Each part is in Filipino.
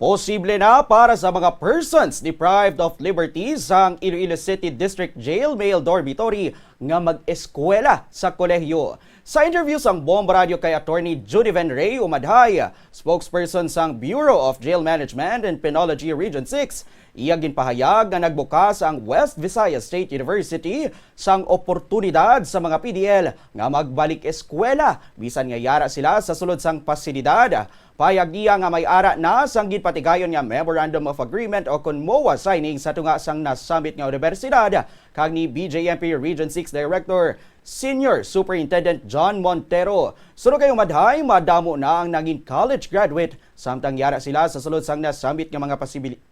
Posible na para sa mga persons deprived of liberty sa Iloilo City District Jail Male Dormitory nga mag-eskwela sa kolehiyo. Sa interview sang Bomba Radio kay Attorney Judiven Rey Umadhay, spokesperson sang Bureau of Jail Management and Penology Region 6, iya ginpahayag nga nagbukas ang West Visayas State University sang oportunidad sa mga PDL nga magbalik eskwela bisan nga yara sila sa sulod sang pasilidad. Payag niya nga may ara na sang ginpatigayon nga Memorandum of Agreement o kun MOA signing sa tunga sang nasambit nga universidad kag ni BJMP Region 6 Director Senior Superintendent John Montero. Suno kayong madhay, madamo na ang naging college graduate samtang yara sila sa sulod sang nasambit nga mga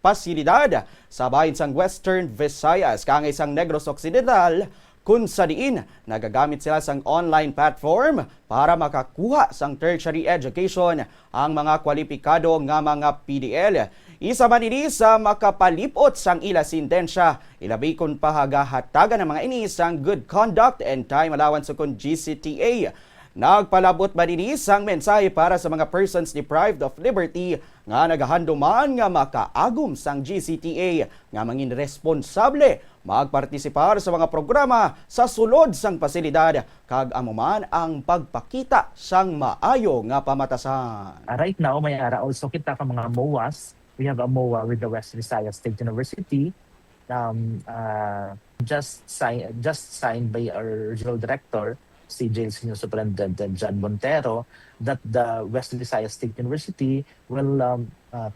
pasilidad sa bahin sang Western Visayas kang isang Negros Occidental kung sa diin nagagamit sila sang online platform para makakuha sang tertiary education ang mga kwalipikado nga mga PDL. Isa man ini sa makapalipot sang ila sintensya, ilabi kon pahagahatagan ng mga ini sang good conduct and time allowance kung GCTA. Nagpalabot ba din sang mensahe para sa mga persons deprived of liberty nga nagahanduman nga makaagom sang GCTA nga mangin responsable magpartisipar sa mga programa sa sulod sang pasilidad kag amuman ang pagpakita sang maayo nga pamatasan. Right now, may ara also kita ka mga MOAs. We have a MOA with the West Visayas State University. Just signed by our regional director, si Jail Senior Superintendent John Montero, that the West Visayas State University will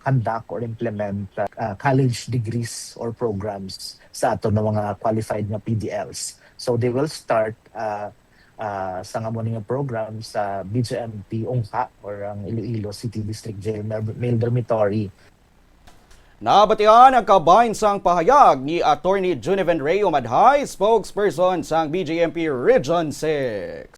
conduct or implement college degrees or programs sa ato ng mga qualified nga PDLs. So they will start sa nga mo nga program sa BJMP Ungka or ang Iloilo City District Jail Male Dormitory. Nabatian ang kabahin sang pahayag ni Attorney Judiven Rey Umadhay, spokesperson sang BJMP Region 6.